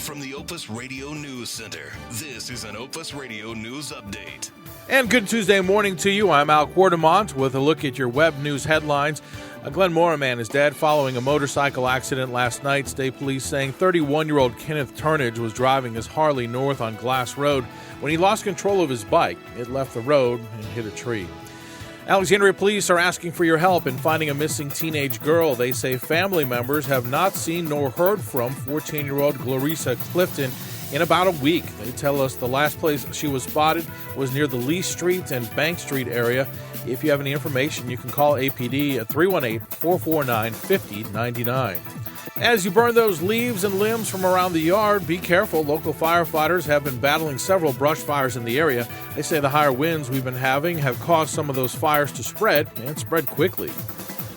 from the Opus Radio News Center, this is an Opus Radio News Update. And good Tuesday morning to you. I'm Al Quartemont with a look at your web news headlines. Glenn Moraman is dead following a motorcycle accident last night. State police saying 31-year-old Kenneth Turnage was driving his Harley north on Glass Road when he lost control of his bike. It left the road and hit a tree. Alexandria police are asking for your help in finding a missing teenage girl. They say family members have not seen nor heard from 14-year-old Clarissa Clifton in about a week. They tell us the last place she was spotted was near the Lee Street and Bank Street area. If you have any information, you can call APD at 318-449-5099. As you burn those leaves and limbs from around the yard, be careful. Local firefighters have been battling several brush fires in the area. They say the higher winds we've been having have caused some of those fires to spread, and spread quickly.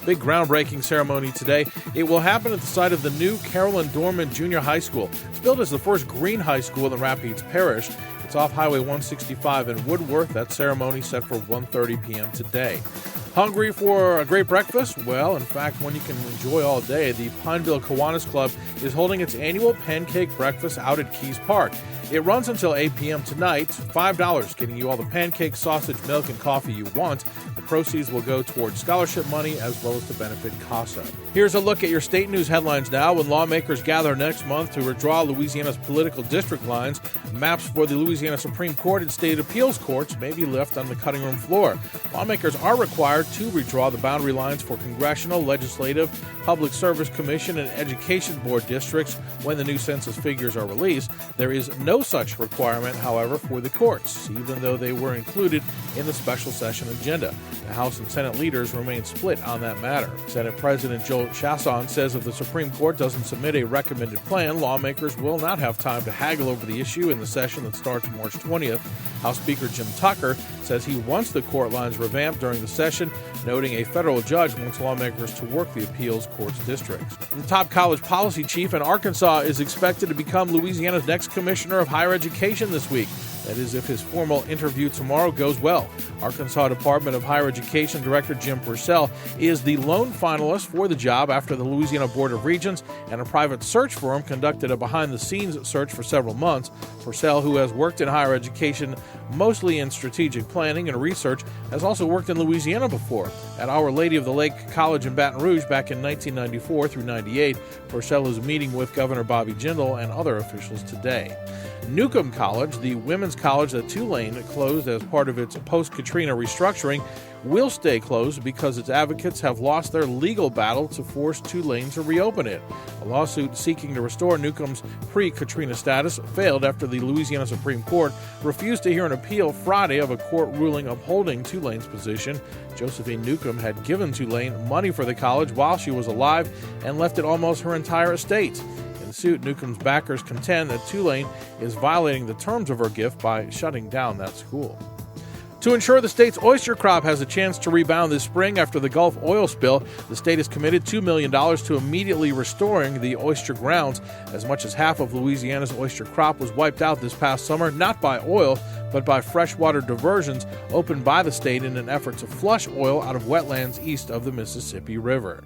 Big groundbreaking ceremony today. It will happen at the site of the new Carolyn Dorman Junior High School. It's built as the first green high school in Rapides Parish. It's off Highway 165 in Woodworth. That ceremony set for 1:30 p.m. today. Hungry for a great breakfast? Well, in fact, one you can enjoy all day. The Pineville Kiwanis Club is holding its annual pancake breakfast out at Keys Park. It runs until 8 p.m. tonight. $5, getting you all the pancakes, sausage, milk, and coffee you want. The proceeds will go towards scholarship money as well as to benefit CASA. Here's a look at your state news headlines now. When lawmakers gather next month to redraw Louisiana's political district lines, maps for the Louisiana Supreme Court and state appeals courts may be left on the cutting room floor. Lawmakers are required to redraw the boundary lines for congressional, legislative, public service commission, and education board districts when the new census figures are released. There is no such requirement, however, for the courts, even though they were included in the special session agenda. The House and Senate leaders remain split on that matter. Senate President Joel Chasson says if the Supreme Court doesn't submit a recommended plan, lawmakers will not have time to haggle over the issue in the session that starts March 20th. House Speaker Jim Tucker says he wants the court lines revamped during the session, noting a federal judge wants lawmakers to work the appeals court's districts. The top college policy chief in Arkansas is expected to become Louisiana's next commissioner of higher education this week. That is, if his formal interview tomorrow goes well. Arkansas Department of Higher Education Director Jim Purcell is the lone finalist for the job after the Louisiana Board of Regents and a private search firm conducted a behind-the-scenes search for several months. Purcell, who has worked in higher education, mostly in strategic planning and research, has also worked in Louisiana before. At Our Lady of the Lake College in Baton Rouge back in 1994 through 98, Purcell is meeting with Governor Bobby Jindal and other officials today. Newcomb College, the women's college that Tulane closed as part of its post-Katrina restructuring, will stay closed because its advocates have lost their legal battle to force Tulane to reopen it. A lawsuit seeking to restore Newcomb's pre-Katrina status failed after the Louisiana Supreme Court refused to hear an appeal Friday of a court ruling upholding Tulane's position. Josephine Newcomb had given Tulane money for the college while she was alive and left it almost her entire estate. In the suit, Newcomb's backers contend that Tulane is violating the terms of her gift by shutting down that school. To ensure the state's oyster crop has a chance to rebound this spring after the Gulf oil spill, the state has committed $2 million to immediately restoring the oyster grounds. As much as half of Louisiana's oyster crop was wiped out this past summer, not by oil, but by freshwater diversions opened by the state in an effort to flush oil out of wetlands east of the Mississippi River.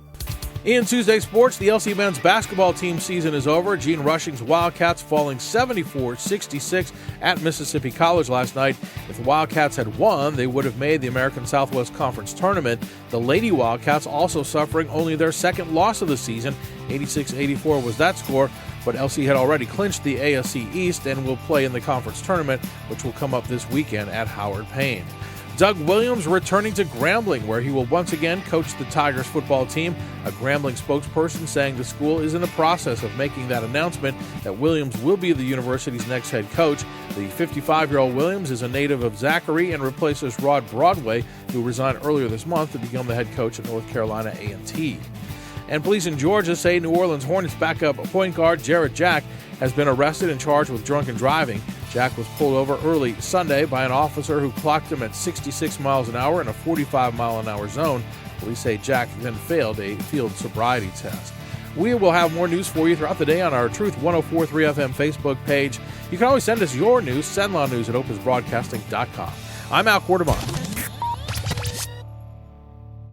In Tuesday sports, the LC men's basketball team season is over. Gene Rushing's Wildcats falling 74-66 at Mississippi College last night. If the Wildcats had won, they would have made the American Southwest Conference tournament. The Lady Wildcats also suffering only their second loss of the season. 86-84 was that score, but LC had already clinched the ASC East and will play in the conference tournament, which will come up this weekend at Howard Payne. Doug Williams returning to Grambling, where he will once again coach the Tigers football team. A Grambling spokesperson saying the school is in the process of making that announcement that Williams will be the university's next head coach. The 55-year-old Williams is a native of Zachary and replaces Rod Broadway, who resigned earlier this month to become the head coach at North Carolina A&T. And police in Georgia say New Orleans Hornets backup point guard Jarrett Jack has been arrested and charged with drunken driving. Jack was pulled over early Sunday by an officer who clocked him at 66 miles an hour in a 45-mile-an-hour zone. Police say Jack then failed a field sobriety test. We will have more news for you throughout the day on our Truth 104.3 FM Facebook page. You can always send us your news, sendlaw news at opusbroadcasting.com. I'm Al Quartemont.